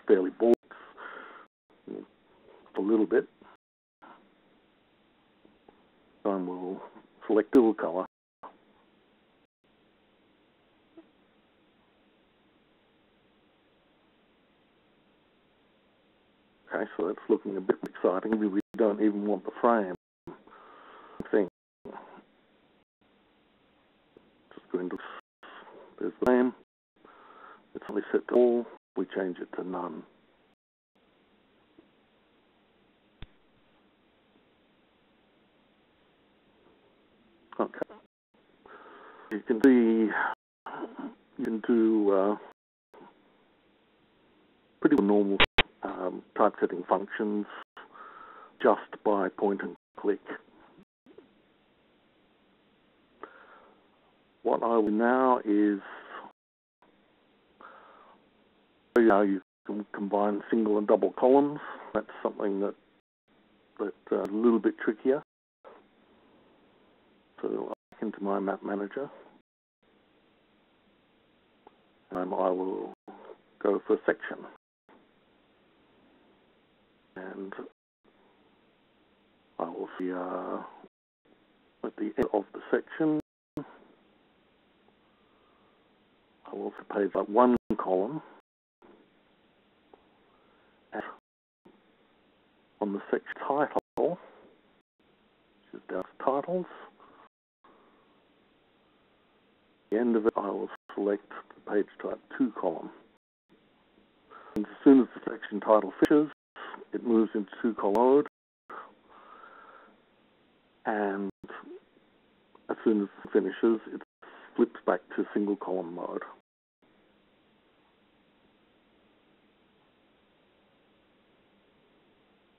fairly bold a little bit. And we'll select fill color. Okay, so that's looking a bit exciting. Maybe we don't even want the frame thing. Just go into, there's the frame. It's only set to all. We change it to none. Okay. You can see, you can do pretty normal typesetting functions just by point and click. What I will now is show you how you can combine single and double columns. That's something that's a little bit trickier. So back into my map manager, and I will go for section. And I will see at the end of the section, I will page like one column, and on the section title, which is down to titles, at the end of it, I will select the page type 2 column. And as soon as the section title finishes, it moves into 2-column mode, and as soon as it finishes, it flips back to single-column mode.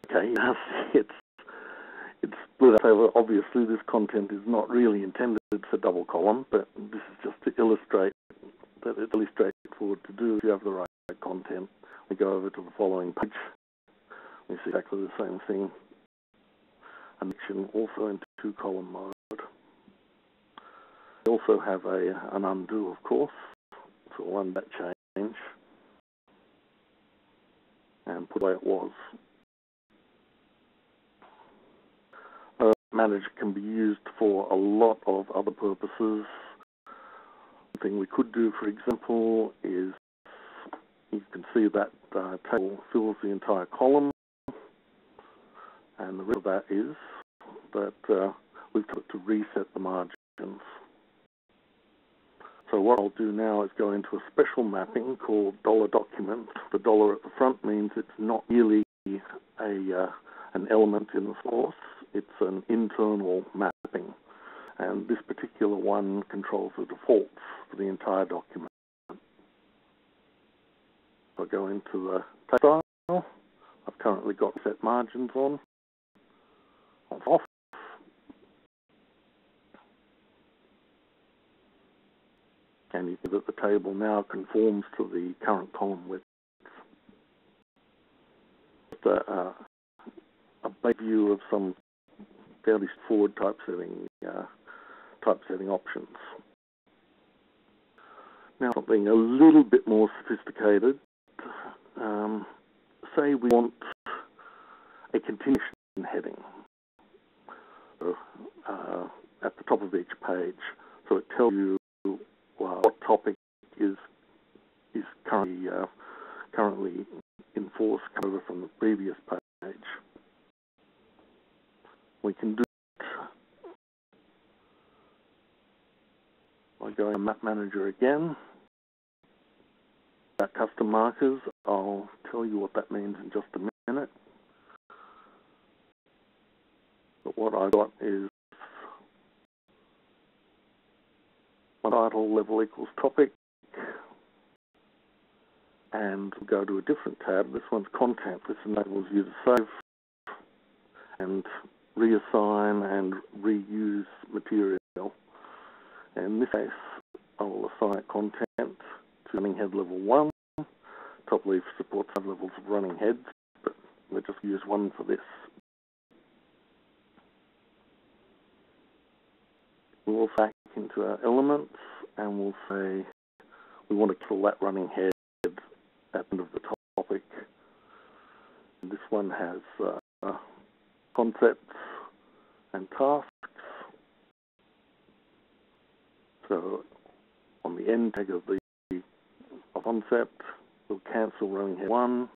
Okay, now it's split up. So obviously, this content is not really intended for double column, but this is just to illustrate that it's really straightforward to do if you have the right content. We go over to the following page. We see exactly the same thing. And section also into 2-column mode. We also have an undo, of course. So we'll undo that change and put it where it was. Manager can be used for a lot of other purposes. One thing we could do, for example, is you can see that table fills the entire column, and the reason of that is that we've got to reset the margins. So what I'll do now is go into a special mapping called $document. The dollar at the front means it's not really an element in the source. It's an internal mapping, and this particular one controls the defaults for the entire document. I'll go into the text style. I've currently got set margins on, off. And you see that the table now conforms to the current column width. Just a big view of some fairly straightforward typesetting options. Now something a little bit more sophisticated. Say we want a continuation heading at the top of each page, so it tells you what topic is currently in force, covered from the previous page. We can do it by going to Map Manager again. About custom markers, I'll tell you what that means in just a minute. But what I got is my title level equals topic, and we'll go to a different tab. This one's content. This enables you to save and reassign and reuse material. In this case, I will assign content to running head level 1. TopLeaf supports 5 levels of running heads, but we'll just use one for this. We'll back into our elements, and we'll say we want to kill that running head at the end of the topic. one has concepts and tasks. So on the end tag of the concept, we'll cancel running head 1,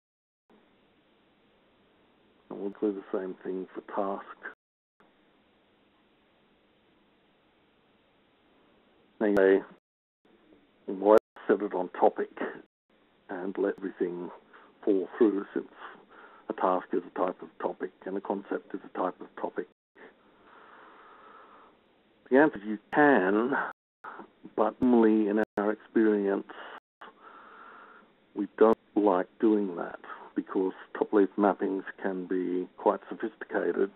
and we'll do the same thing for task. Anyway, we'll set it on topic and let everything fall through, since a task is a type of topic and a concept is a type of topic. The answer is you can, but normally in our experience, we don't like doing that because TopLeaf mappings can be quite sophisticated.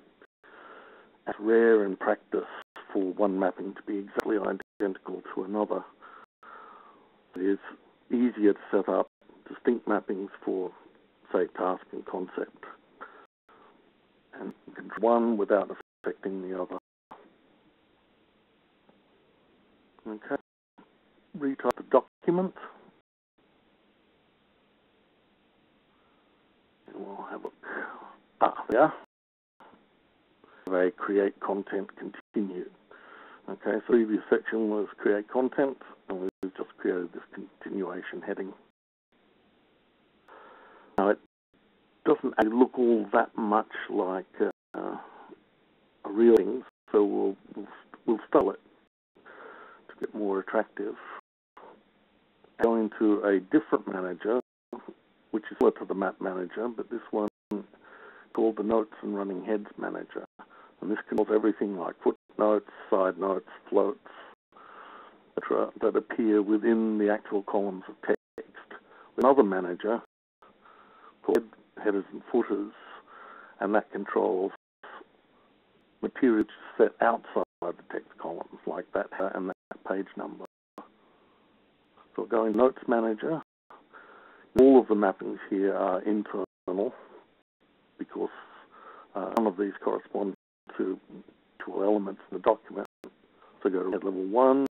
It's rare in practice for one mapping to be exactly identical to another. It is easier to set up distinct mappings for, say, task and concept, and control one without affecting the other. Okay, retype the document. And we'll have a look. There. They create content continued. Okay, so the previous section was create content, and we've just created this continuation heading. Now it doesn't actually look all that much like a real thing, so we'll style it to get more attractive. Go into a different manager, which is similar to the map manager, but this one is called the Notes and Running Heads manager. And this controls everything like footnotes, side notes, floats, etc., that appear within the actual columns of text. With another manager called headers and footers, and that controls material set outside the text columns, like that and that page number. So we'll go in Notes Manager. All of the mappings here are internal because some of these correspond to elements in the document. So go to head level 1.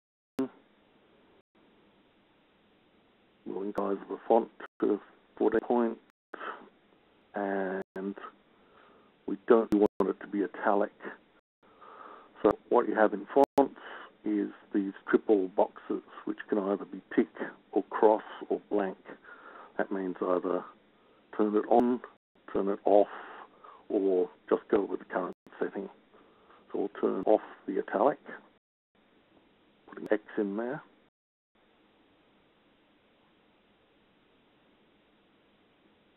We'll increase the font to 14 point, and we don't want it to be italic. So what you have in fonts is these triple boxes, which can either be tick or cross or blank. That means either turn it on, turn it off, or just go with the current setting. So we'll turn off the italic, putting X in there.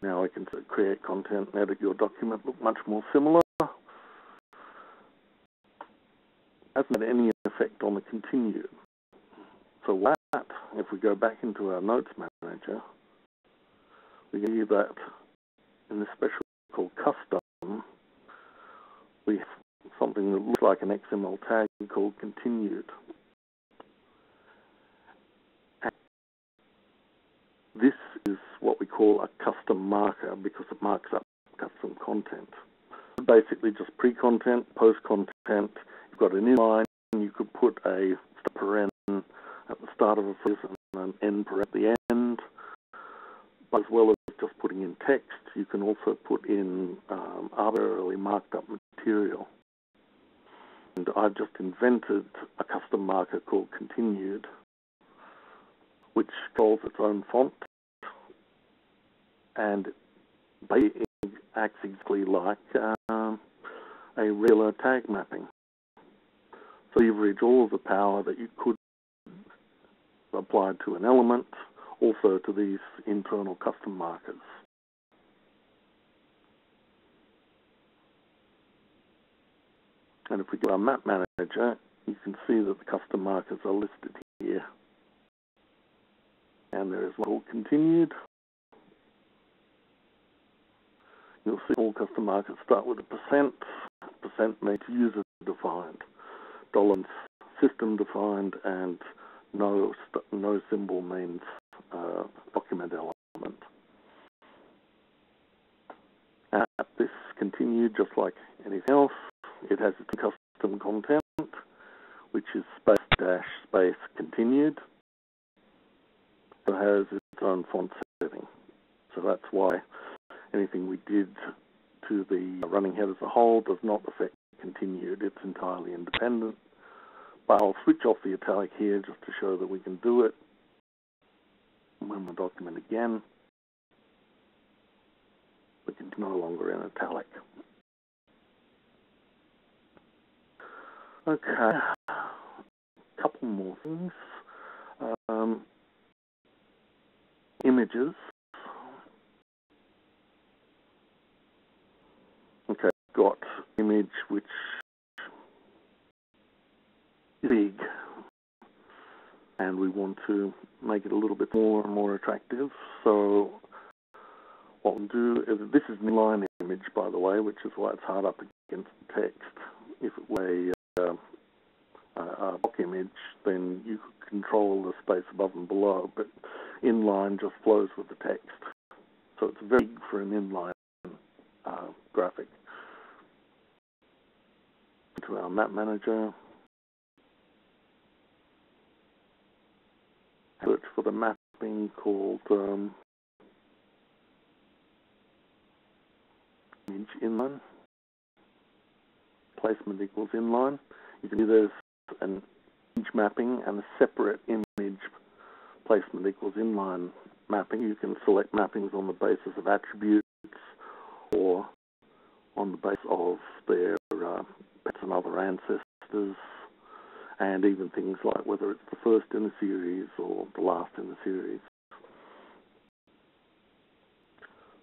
Now we can create content and edit your document, look much more similar. Hasn't had any effect on the continued. So with that, if we go back into our Notes Manager, we can see that in this special called Custom, we have something that looks like an XML tag called Continued. And this is what we call a custom marker because it marks up custom content. Basically just pre-content, post-content. You've got an inline, you could put a paren at the start of a phrase and an end paren at the end. But as well as just putting in text, you can also put in arbitrarily marked up material. And I've just invented a custom marker called Continued, which controls its own font, and it acts exactly like a regular tag mapping. So you leverage all of the power that you could apply to an element, also to these internal custom markers. And if we go to our map manager, you can see that the custom markers are listed here. And there is one called Continued. You'll see all custom markers start with a %. % means user defined. $ system defined, and no symbol means document element. This Continued, just like anything else, it has its custom content, which is space continued. It has its own font setting. So that's why anything we did to the running head as a whole does not affect continued. It's entirely independent. But I'll switch off the italic here just to show that we can do it. When we document again, it's no longer in italic. Okay, a couple more things. Images. Okay, got image which is big, and we want to make it a little bit more and more attractive. So what we'll do is, this is an inline image, by the way, which is why it's hard up against the text. If it were a block image, then you could control the space above and below, but inline just flows with the text. So it's very big for an inline graphic. To our map manager, search for the mapping called image inline. Placement equals inline. You can do there's an image mapping and a separate image placement equals inline mapping. You can select mappings on the basis of attributes or on the basis of their pets and other ancestors, and even things like whether it's the first in the series or the last in the series.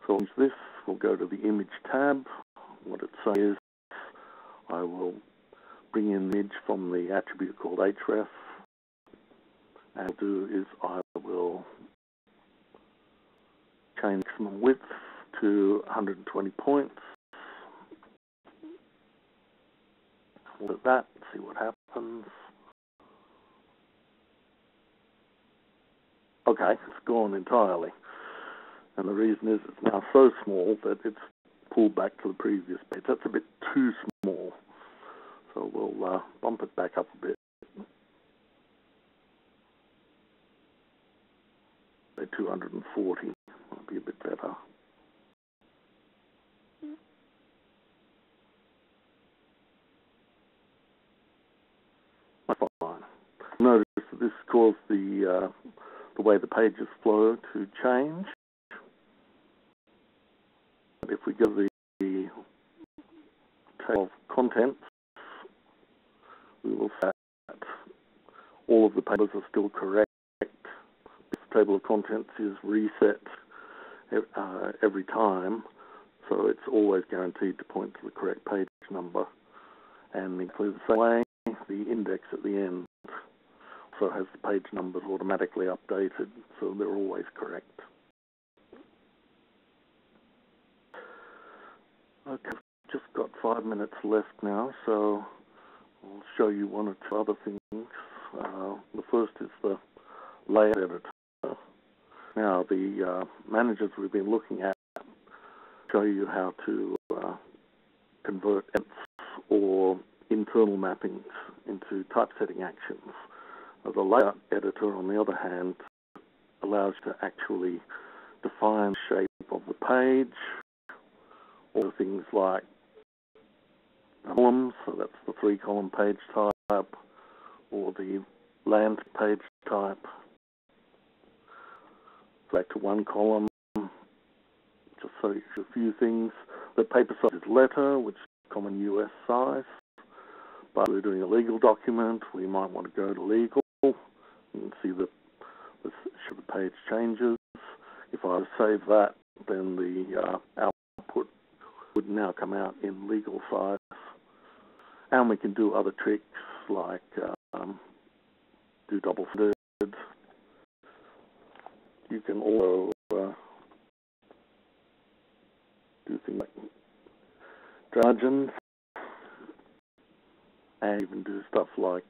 So once this, we'll go to the image tab. What it says is I will bring in the image from the attribute called href, and what I'll do is I will change maximum width to 120 points. Look at that, see what happens. Okay, it's gone entirely. And the reason is it's now so small that it's pulled back to the previous page. That's a bit too small. So we'll bump it back up a bit. Say 240, might be a bit better. Fine. Notice that this caused the way the pages flow to change. If we go to the table of contents, we will see that all of the pages are still correct. This table of contents is reset every time, so it's always guaranteed to point to the correct page number. And exactly the same way, the index at the end also has the page numbers automatically updated, so they're always correct. Okay, I've just got 5 minutes left now, so I'll show you one or two other things. The first is the layout editor. Now, the managers we've been looking at show you how to convert ents or internal mappings into typesetting actions. The layout editor, on the other hand, allows you to actually define the shape of the page, or things like columns, so that's the 3-column page type, or the land page type. Back to 1 column, just so you show a few things. The paper size is letter, which is common US size. But if we're doing a legal document, we might want to go to legal. You can see the page changes. If I save that, then the output would now come out in legal size. And we can do other tricks like do double-sided. You can also do things like margins, and even do stuff like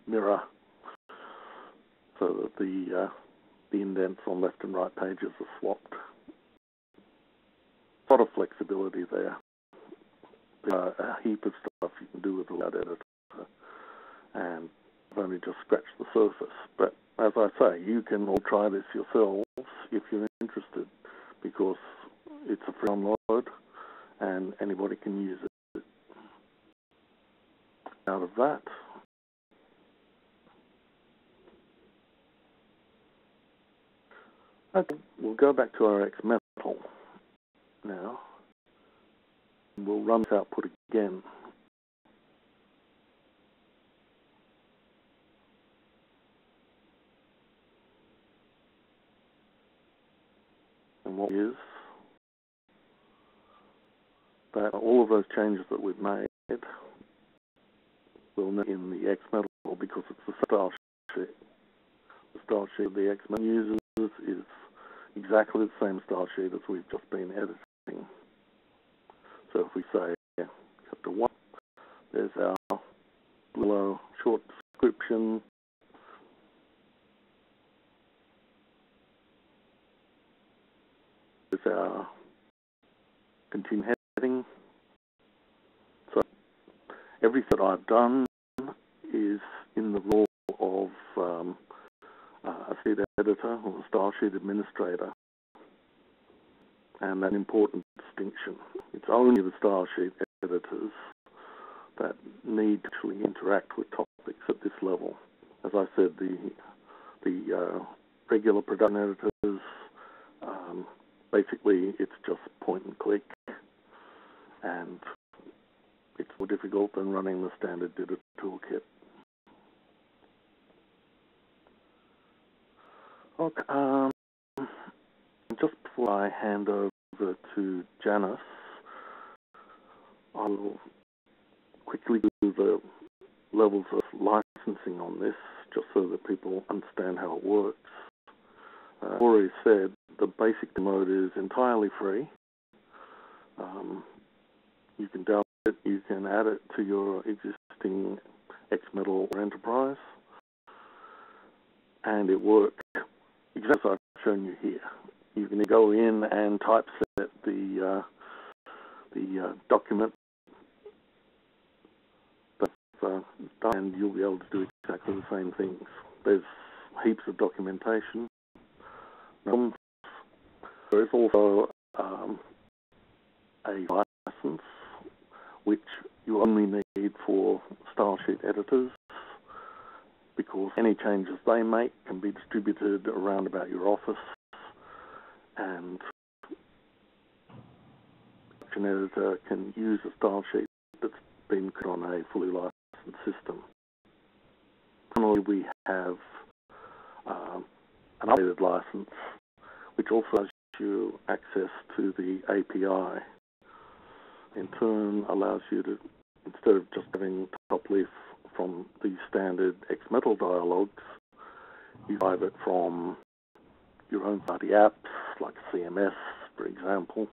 mirror, so that the indents on left and right pages are swapped. A lot of flexibility there. There's a heap of stuff you can do with the layout editor, and I've only just scratched the surface. But as I say, you can all try this yourselves if you're interested, because it's a free download, and anybody can use it. Out of that, okay, we'll go back to our XMetaL now. We'll run this output again. And what is that all of those changes that we've made will now in the XMetaL because it's the style sheet. The style sheet the XMetaL uses is exactly the same style sheet as we've just been editing. So if we say chapter 1, there's our below short description. There's our continue heading. So everything that I've done is in the role of a sheet editor or a style sheet administrator. And an important distinction. It's only the style sheet editors that need to actually interact with topics at this level. As I said, the regular production editors, basically it's just point and click, and it's more difficult than running the standard DITA toolkit. Okay, just before I hand over to Janice, I'll quickly do the levels of licensing on this, just so that people understand how it works. I've already said the basic mode is entirely free. You can download it, you can add it to your existing XMetaL or Enterprise, and it works exactly as I've shown you here. You can go in and typeset the document, and you'll be able to do exactly the same things. There's heaps of documentation. There is also a license which you only need for style sheet editors, because any changes they make can be distributed around about your office, and an editor can use a style sheet that's been put on a fully licensed system. Finally, we have an updated license, which also gives you access to the API. In turn, allows you to, instead of just having TopLeaf from the standard XMetaL dialogues, you drive it from your own party apps, like CMS, for example.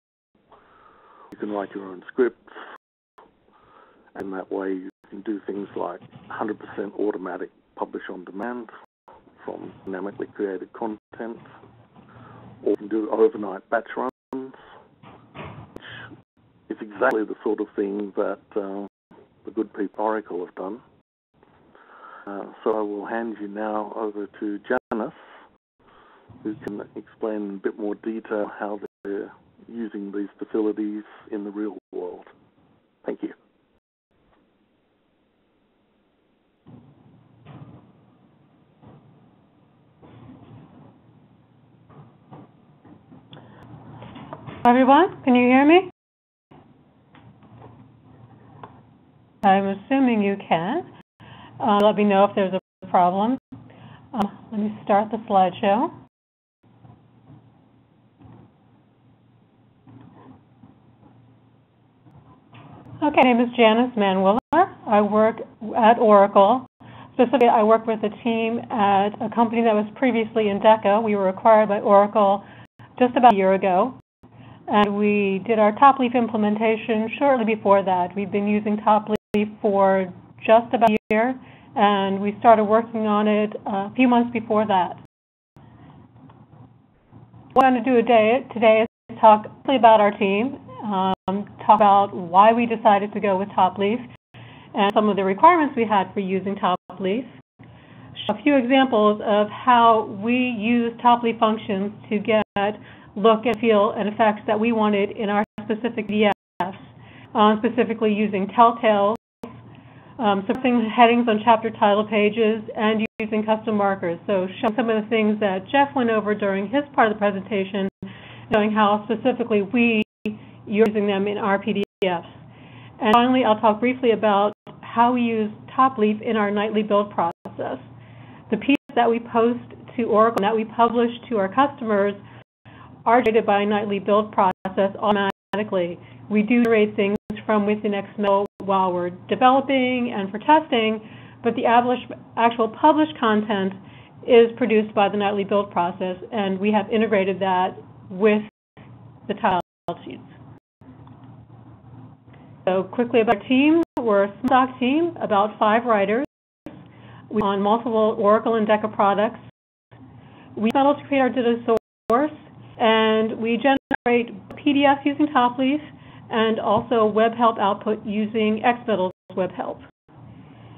You can write your own scripts, and that way you can do things like 100% automatic publish on demand from dynamically created content, or you can do overnight batch runs, which is exactly the sort of thing that the good people at Oracle have done. So I will hand you now over to Janice, who can explain in a bit more detail how they're using these facilities in the real world. Thank you. Everyone, can you hear me? I'm assuming you can. Let me know if there's a problem. Let me start the slideshow. Okay, my name is Janice Manwiller. I work at Oracle. Specifically, I work with a team at a company that was previously Endeca. We were acquired by Oracle just about a year ago. And we did our TopLeaf implementation shortly before that. We've been using TopLeaf for just about a year, and we started working on it a few months before that. What I'm going to do today is talk about our team, talk about why we decided to go with TopLeaf, and some of the requirements we had for using TopLeaf. A few examples of how we use TopLeaf functions to get look and feel and effects that we wanted in our specific PDFs. specifically using telltales, suppressing headings on chapter title pages, and using custom markers. So showing some of the things that Geoff went over during his part of the presentation, showing how specifically we are using them in our PDFs. And finally, I'll talk briefly about how we use TopLeaf in our nightly build process. The PDFs that we post to Oracle and that we publish to our customers are generated by a nightly build process automatically. We do generate things from within XML while we're developing and for testing, but the actual published content is produced by the nightly build process, and we have integrated that with the tile sheets. So quickly about our team, we're a stock team, about 5 writers. We on multiple Oracle and DITA products. We use XMetaL to create our DITA source, and we generate PDFs using TopLeaf and also web help output using XMetal's web help.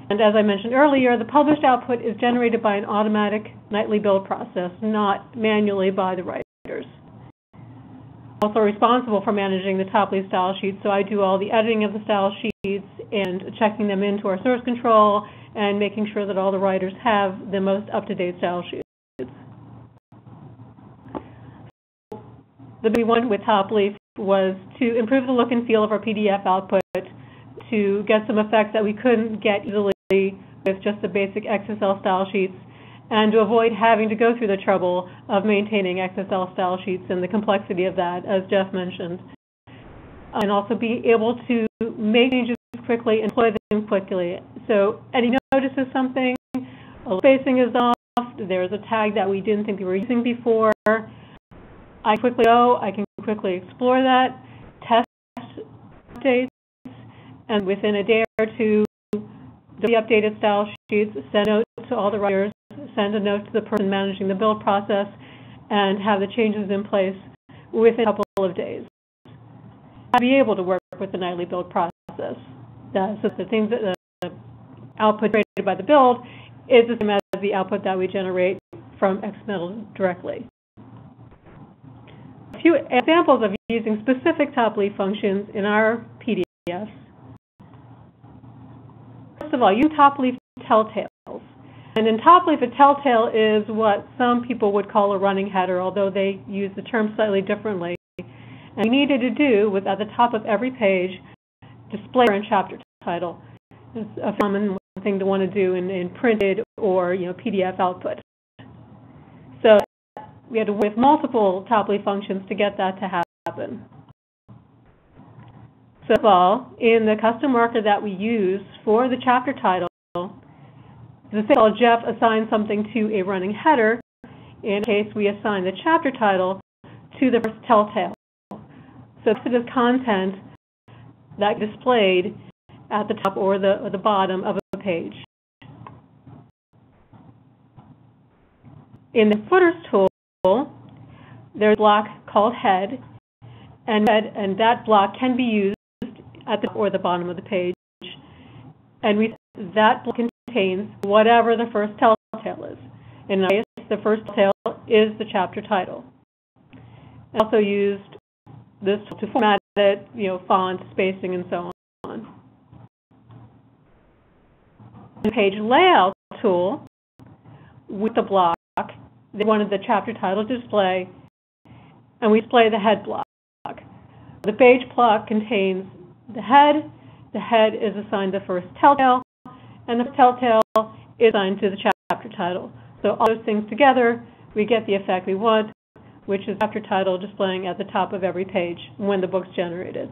And as I mentioned earlier, the published output is generated by an automatic nightly build process, not manually by the writers. I'm also responsible for managing the TopLeaf style sheets, so I do all the editing of the style sheets and checking them into our source control and making sure that all the writers have the most up-to-date style sheets. The big one with TopLeaf was to improve the look and feel of our PDF output, to get some effects that we couldn't get easily with just the basic XSL style sheets, and to avoid having to go through the trouble of maintaining XSL style sheets and the complexity of that, as Geoff mentioned. And also be able to make changes quickly and deploy them quickly. So any notices something, a spacing is off, there's a tag that we didn't think we were using before, I can quickly explore that, test updates, and within a day or two, the updated style sheets, send a note to all the writers, send a note to the person managing the build process, and have the changes in place within a couple of days. To be able to work with the nightly build process. So the things that the output generated by the build is the same as the output that we generate from XMetal directly. A few examples of using specific TopLeaf functions in our PDFs. First of all, use TopLeaf telltales. And in TopLeaf, a telltale is what some people would call a running header, although they use the term slightly differently. And we needed to do with at the top of every page, display and chapter title. It's a common thing to want to do in printed or PDF output. So we had to work with multiple TopLeaf functions to get that to happen. So first of all, in the custom marker that we use for the chapter title, the thing called Geoff assigns something to a running header. In case we assign the chapter title to the first telltale. So this is content that is displayed at the top or the bottom of a page. In the footers tool, there's a block called head, and that block can be used at the top or the bottom of the page. And that block contains whatever the first telltale is. In this case, the first telltale is the chapter title. I also used this to format it, font, spacing, and so on. The page layout tool, with the block, they wanted the chapter title to display, and we display the head block. The page block contains the head. The head is assigned the first telltale, and the telltale is assigned to the chapter title. So all those things together, we get the effect we want, which is chapter title displaying at the top of every page when the book's generated.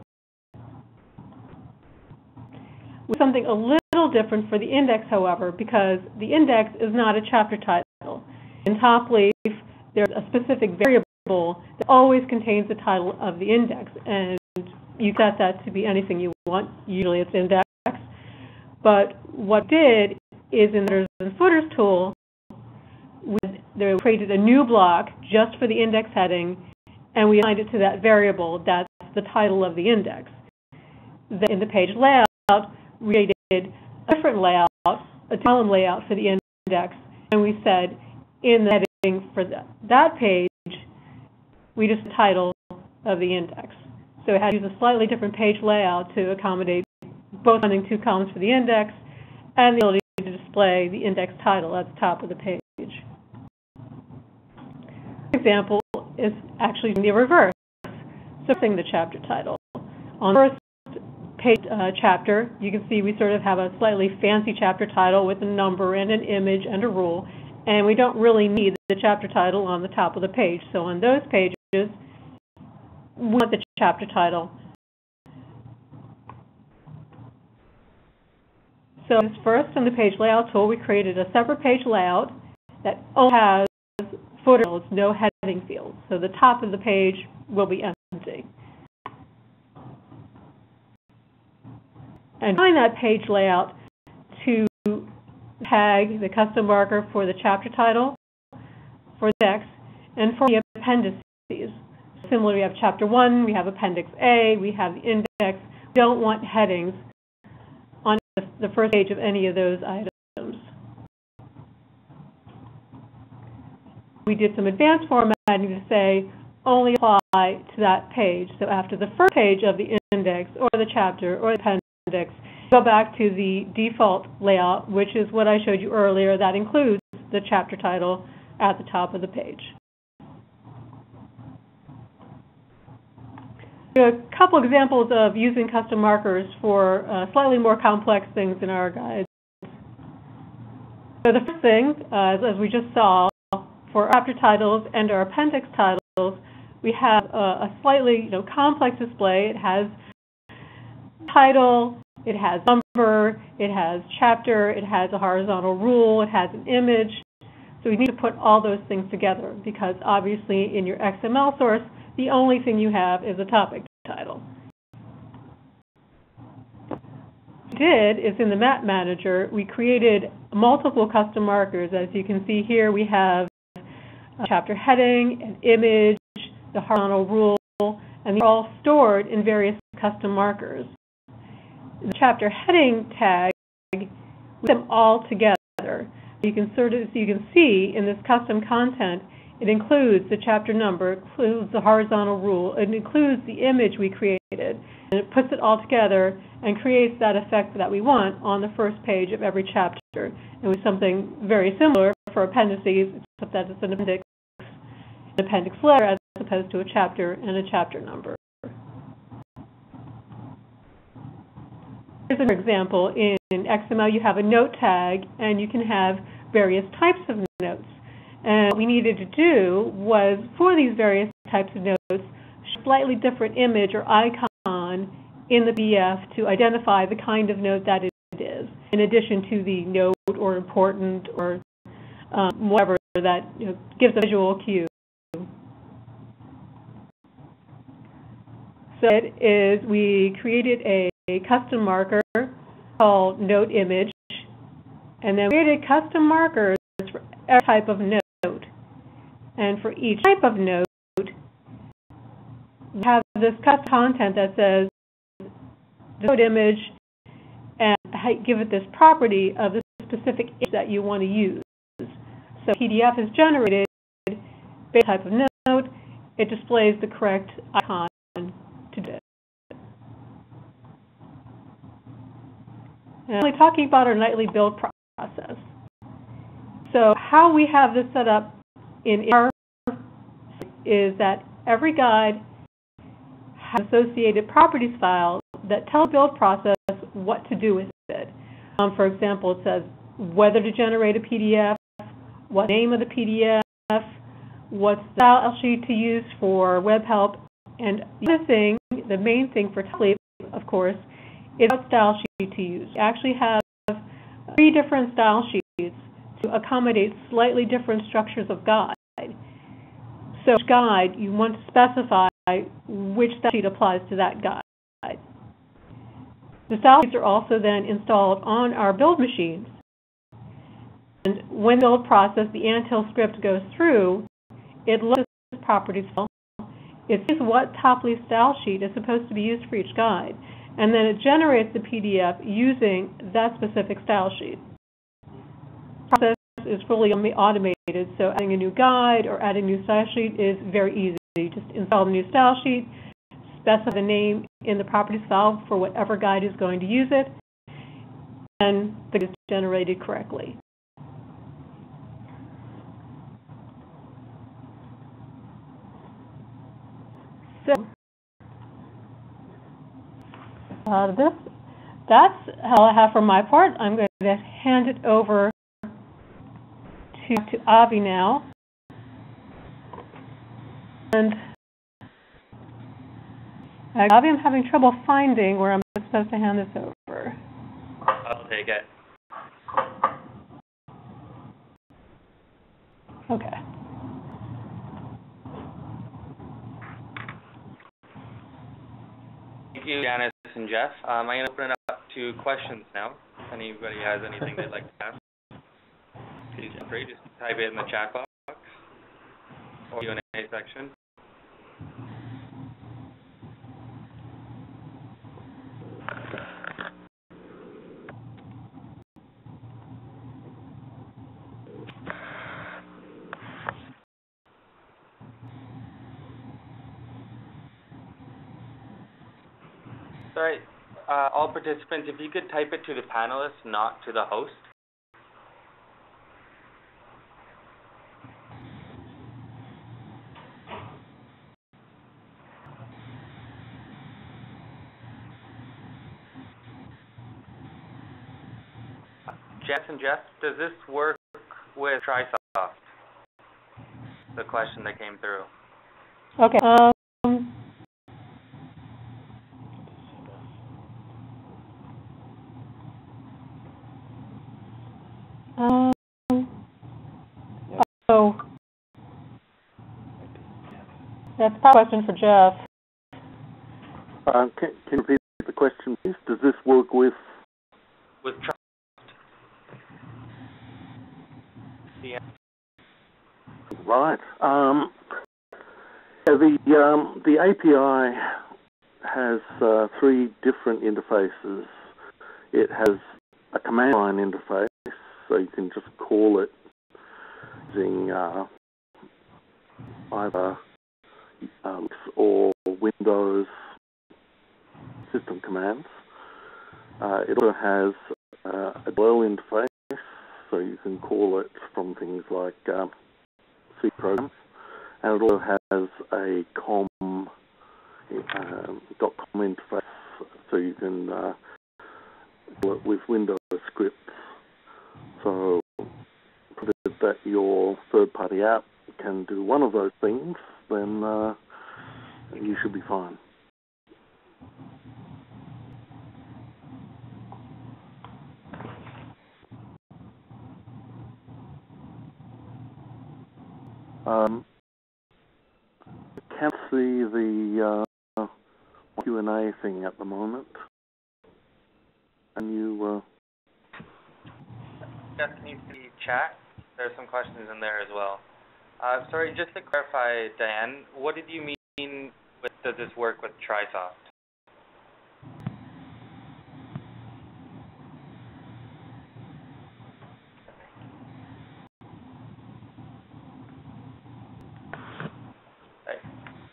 With something a little different for the index, however, because the index is not a chapter title. In TopLeaf, there's a specific variable that always contains the title of the index, and you set that to be anything you want. Usually it's index. But what we did is in the footers tool, they created a new block just for the index heading, and we assigned it to that variable. That's the title of the index. Then in the page layout, we created a different layout, a column layout for the index, and we said in the heading for that page, we just the title of the index. So it had to use a slightly different page layout to accommodate both running 2 columns for the index and the ability to display the index title at the top of the page. Example is actually the reverse, setting the chapter title. On the first page chapter, you can see we sort of have a slightly fancy chapter title with a number and an image and a rule, and we don't really need the chapter title on the top of the page. So on those pages, we want the chapter title. So first, in the page layout tool, we created a separate page layout that only has footer fields, no heading fields. So the top of the page will be empty. And find that page layout to tag the custom marker for the chapter title, for the index, and for the appendices. Similarly, we have Chapter 1, we have Appendix A, we have the index. We don't want headings on the first page of any of those items. We did some advanced formatting to say only apply to that page. So after the first page of the index or the chapter or the appendix, go back to the default layout, which is what I showed you earlier. That includes the chapter title at the top of the page. A couple examples of using custom markers for slightly more complex things in our guides. So the first thing, as we just saw, for our chapter titles and our appendix titles, we have a slightly complex display. It has title, it has number, it has chapter, it has a horizontal rule, it has an image. So we need to put all those things together because obviously in your XML source, the only thing you have is a topic title. What we did is in the map manager, we created multiple custom markers. As you can see here, we have a chapter heading, an image, the horizontal rule, and they're all stored in various custom markers. The chapter heading tag, we put them all together. You can see in this custom content, it includes the chapter number, includes the horizontal rule, it includes the image we created, and it puts it all together and creates that effect that we want on the first page of every chapter. And with something very similar for appendices, except that it's an appendix letter as opposed to a chapter and a chapter number. Here's an example. In XML, you have a note tag, and you can have various types of notes. And what we needed to do was, for these various types of notes, a slightly different image or icon in the PDF to identify the kind of note that it is, in addition to the note or important or whatever that gives a visual cue. So it is, we created a custom marker called Note Image, and then we created custom markers for every type of note. And for each type of note, we have this custom content that says the note image and give it this property of the specific image that you want to use. So PDF is generated based on type of note. It displays the correct icon to do it. And I'm only talking about our nightly build process. So how we have this set up in our is that every guide has associated properties file that tell the build process what to do with it. For example, it says whether to generate a PDF, what name of the PDF, what style sheet to use for web help, and the other thing, the main thing for TopLeaf, of course, is what style sheet to use. We actually have 3 different style sheets to accommodate slightly different structures of guide. So each guide, you want to specify which style sheet applies to that guide. The style sheets are also then installed on our build machines. And when the build process, the until script goes through, it looks at the properties file. It sees what TopLeaf style sheet is supposed to be used for each guide. And then it generates the PDF using that specific style sheet. The process is fully automated, so adding a new guide or adding a new style sheet is very easy. You just install the new style sheet, specify the name in the properties file for whatever guide is going to use it, and the guide is generated correctly. So that's all I have for my part. I'm going to hand it over to Avi now. And Avi, I'm having trouble finding where I'm supposed to hand this over. I'll take it. Okay. Thank you, Janice and Geoff. I'm going to open it up to questions now. If anybody has anything they'd like to ask, please feel free. Just type it in the chat box or Q&A section. Sorry, all participants, if you could type it to the panelists, not to the host. Jess and Geoff, does this work with TriSoft? The question that came through. Okay. So that's probably a question for Geoff. Can you repeat the question, please? Does this work with TriSoft? Yeah. Right. The API has three different interfaces. It has a command line interface, so you can just call it using either Linux or Windows system commands. It also has a dwell interface, so you can call it from things like C programs, and it also has a .com interface, so you can call it with Windows scripts. So, provided that your third-party app can do one of those things, then you should be fine. I can't see the Q&A thing at the moment. Can you... Yes, can you see chat? There's some questions in there as well. Sorry, just to clarify, Diane, what did you mean with does this work with TriSoft?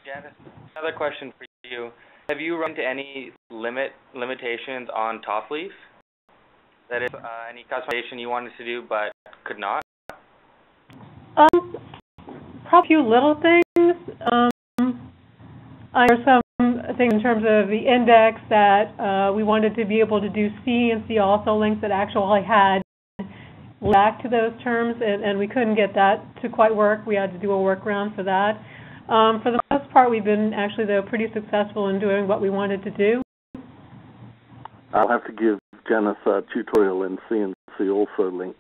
Janice, another question for you. Have you run into any limitations on TopLeaf? That is, any customization you wanted to do but could not? Probably a few little things. There are some things in terms of the index that we wanted to be able to do C and C also links that actually had back to those terms, and we couldn't get that to quite work. We had to do a workaround for that. For the most part, we've been actually, though, pretty successful in doing what we wanted to do. I'll have to give Janice a tutorial in C and C also links.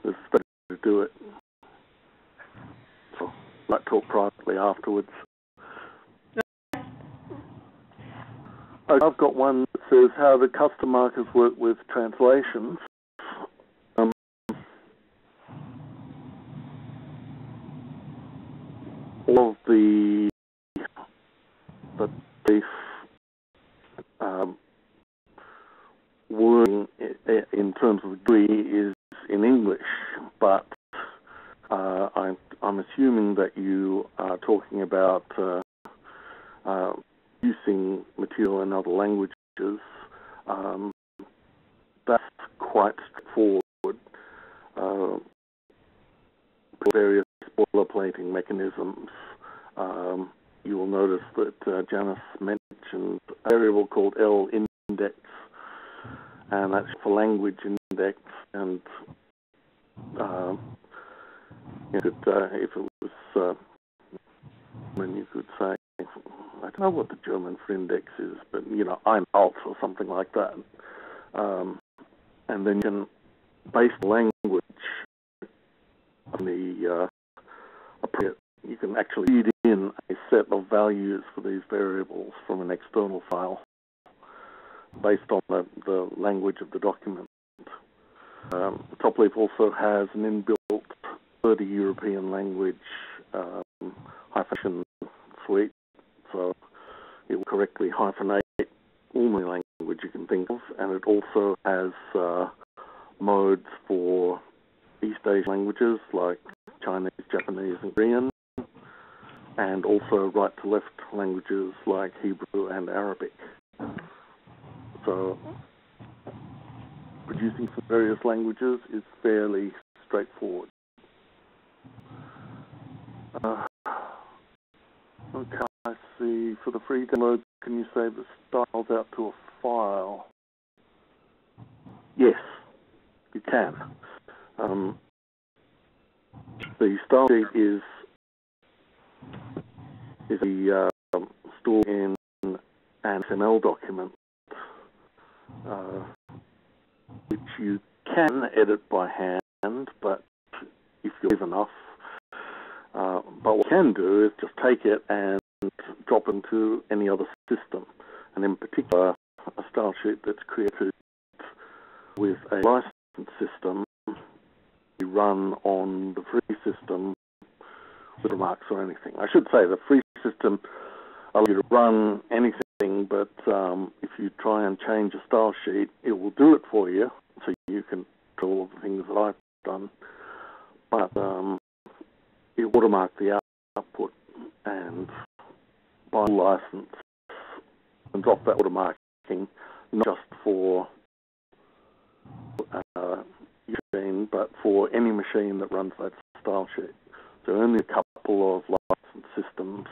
It's better to do it. So I might talk privately afterwards. I've got one that says how the custom markers work with translations. All of the wording in terms of degree is in English, but I'm assuming that you are talking about using material in other languages, that's quite straightforward. Various boilerplating mechanisms. You will notice that Janice mentioned a variable called L-index, and that's for language index, and if it was, when you could say, I don't know what the German for index is, but ein Alt or something like that. And then you can base the language on the appropriate. You can actually feed in a set of values for these variables from an external file based on the language of the document. TopLeaf also has an inbuilt 30 European language hyphenation suite, so it will correctly hyphenate all the language you can think of, and it also has modes for East Asian languages like Chinese, Japanese, and Korean, and also right-to-left languages like Hebrew and Arabic. So producing for various languages is fairly straightforward. Okay, I see. For the free download, can you save the styles out to a file? Yes, you can. The style sheet is stored in an XML document, which you can edit by hand, but if you're brave enough. But what you can do is just take it and drop into any other system, and in particular a style sheet that's created with a licensed system you run on the free system with remarks or anything. I should say the free system allows you to run anything, but if you try and change a style sheet, it will do it for you, so you can do all of the things that I've done. But it will watermark the output and buy a license and drop that watermarking, not just for your machine, but for any machine that runs that style sheet. So only a couple of licensed systems,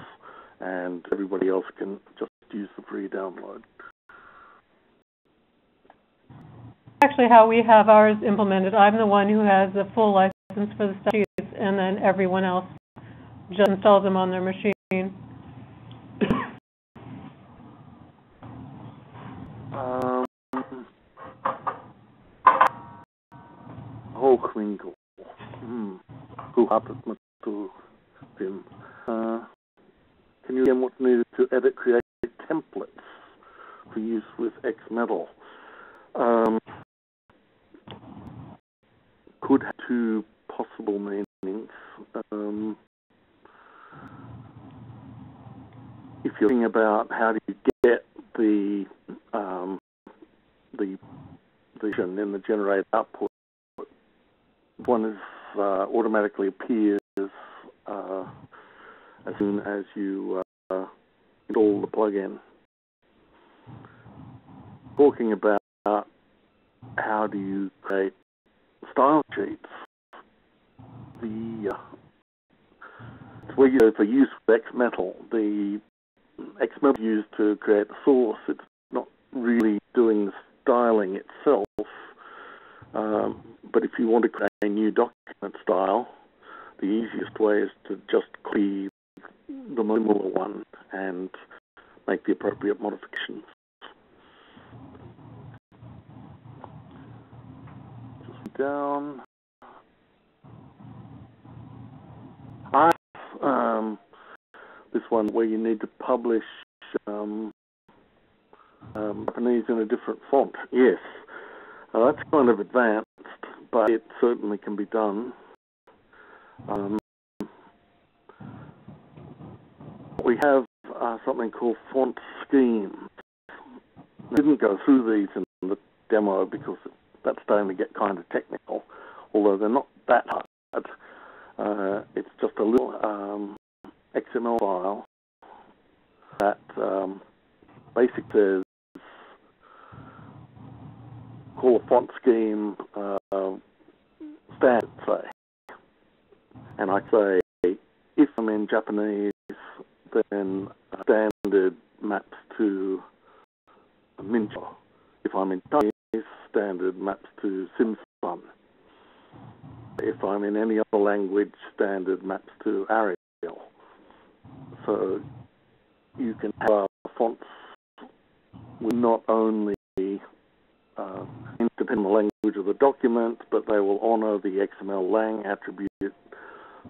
and everybody else can just use the free download. Actually, how we have ours implemented, I'm the one who has the full license for the style sheets, and then everyone else just installs them on their machine. Hochwinkel. Who hat es mit zu dem? Can you again what's needed to edit, create templates for use with XMetaL? Could have two possible meanings. If you're thinking about how do you get the vision in the generated output, one is automatically appears as soon as you install the plugin. Talking about how do you create style sheets, where you for use with XMetaL. The XMetaL is used to create the source. It's not really doing the styling itself. But if you want to create a new document style, the easiest way is to just copy the similar one and make the appropriate modifications. Just down. This one where you need to publish Japanese in a different font. Yes, that's kind of advanced, but it certainly can be done. We have something called font schemes. I didn't go through these in the demo because that's starting to get kind of technical, although they're not that hard. It's just a little XML file that basic says call a font scheme standard, say, and I say if I'm in Japanese, then standard maps to Mincho. If I'm in Chinese, standard maps to Simson. If I'm in any other language, standard maps to Arial. So you can have fonts with not only depending on the language of the document, but they will honor the XML lang attribute.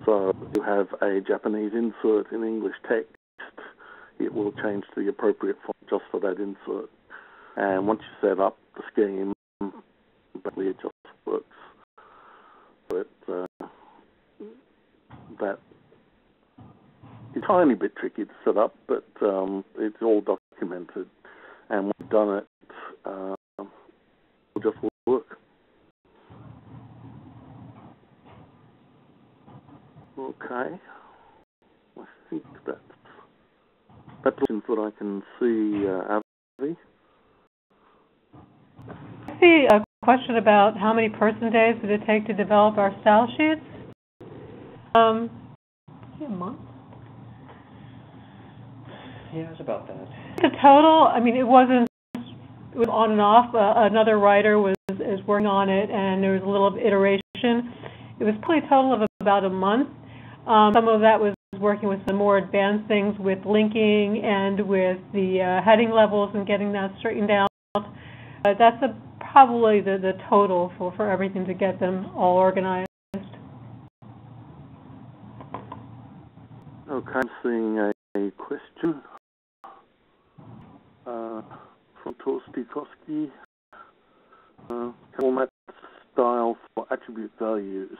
So you have a Japanese insert in English text, it will change to the appropriate font just for that insert. And once you set up the scheme, basically it just works. So that is a tiny bit tricky to set up, but it's all documented. And when we've done it, it'll just work. Okay. I think that's questions that I can see, Avi. I see a question about how many person days did it take to develop our style sheets? A month? Yeah, it was about that. The total, I mean, it was on and off. Another writer is working on it, and there was a little iteration. It was probably a total of about a month. Some of that was working with some more advanced things with linking and with the heading levels and getting that straightened out. That's probably the total for everything to get them all organized. Okay, I'm seeing a question from Torsti Koski. Format style for attribute values.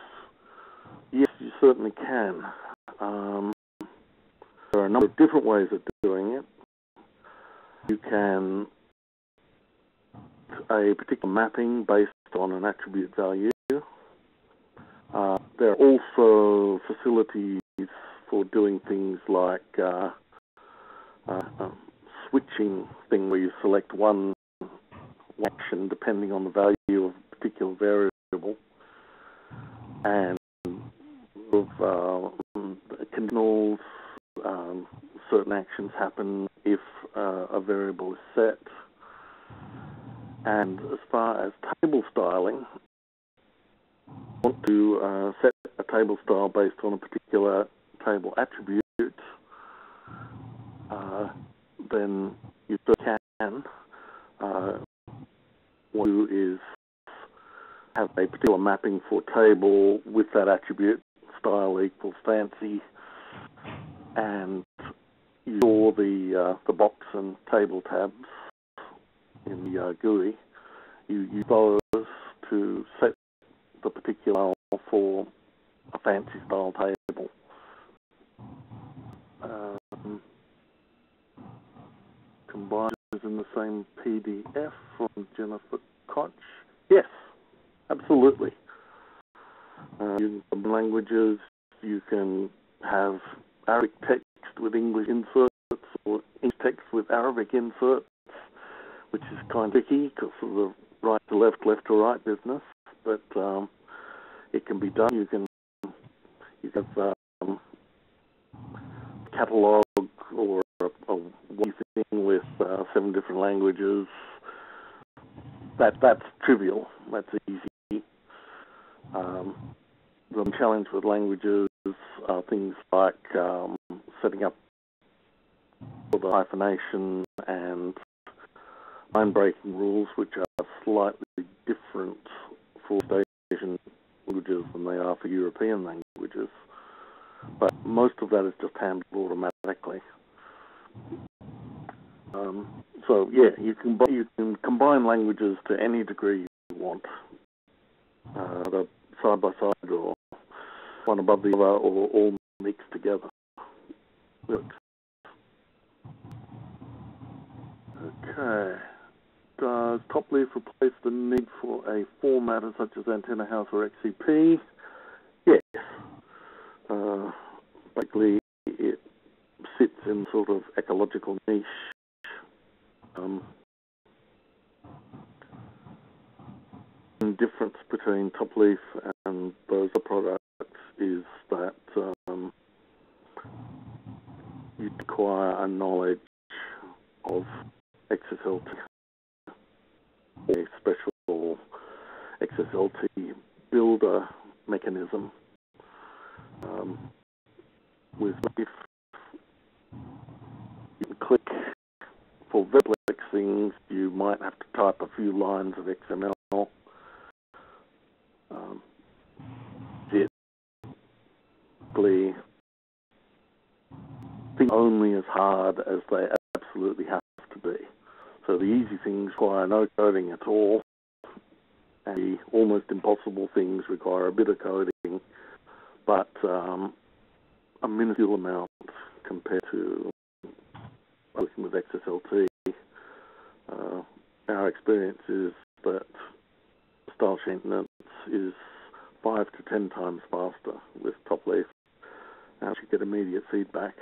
Yes, you certainly can. There are a number of different ways of doing it. You can a particular mapping based on an attribute value. There are also facilities for doing things like switching thing where you select one action depending on the value of a particular variable, and conditionals, certain actions happen if a variable is set. And as far as table styling, if you want to set a table style based on a particular table attribute, then you can. What you do is have a particular mapping for table with that attribute, style equals fancy, and you store the box and table tabs in the GUI. You use those to set the particular style for a fancy style table. Combined in the same PDF from Jennifer Koch. Yes, absolutely. You can combine languages. You can have Arabic text with English inserts or English text with Arabic inserts, which is kind of tricky because of the right to left, left to right business. But it can be done. You can have catalog or a one thing with 7 different languages. That's trivial. That's easy. The challenge with languages are things like setting up for the hyphenation and line-breaking rules, which are slightly different for Asian languages than they are for European languages. But most of that is just handled automatically. So yeah, you can combine languages to any degree you want, either side by side or one above the other, or all mixed together. Works. Okay. Does TopLeaf replace the need for a formatter such as Antenna House or XCP? Yes. Basically, it sits in sort of ecological niche. The difference between TopLeaf and those products is that you require a knowledge of XSLT, a special XSLT builder mechanism. With Leaf, you can click for very complex things. You might have to type a few lines of XML. Think only as hard as they absolutely have to be. So the easy things require no coding at all, and the almost impossible things require a bit of coding, but a minuscule amount compared to working with XSLT. Our experience is that style sheet maintenance is 5 to 10 times faster with TopLeaf. You get immediate feedback.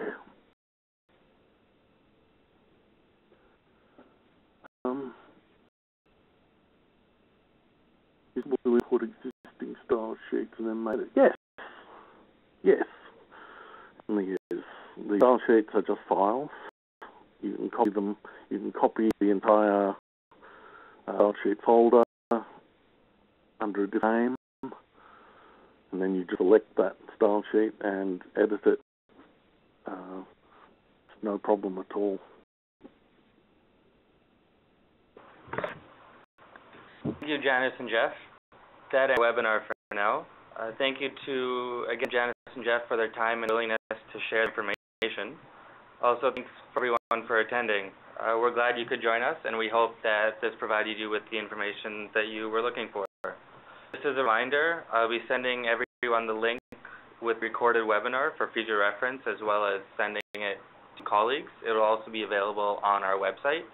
Will we put existing style sheets and then made it? Yes. Yes. The style sheets are just files. You can copy them. You can copy the entire style sheet folder under a different name, and then you just select that style sheet and edit it. It's no problem at all. Thank you, Janice and Geoff. That ends the webinar for now. Thank you to, again, Janice and Geoff for their time and willingness to share information. Also, thanks for everyone for attending. We're glad you could join us, and we hope that this provided you with the information that you were looking for. Just as a reminder, I'll be sending everyone the link with recorded webinar for future reference, as well as sending it to colleagues. It will also be available on our website.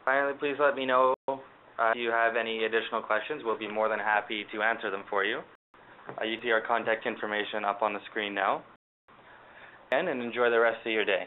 Finally, please let me know if you have any additional questions. We'll be more than happy to answer them for you. You see our contact information up on the screen now. And enjoy the rest of your day.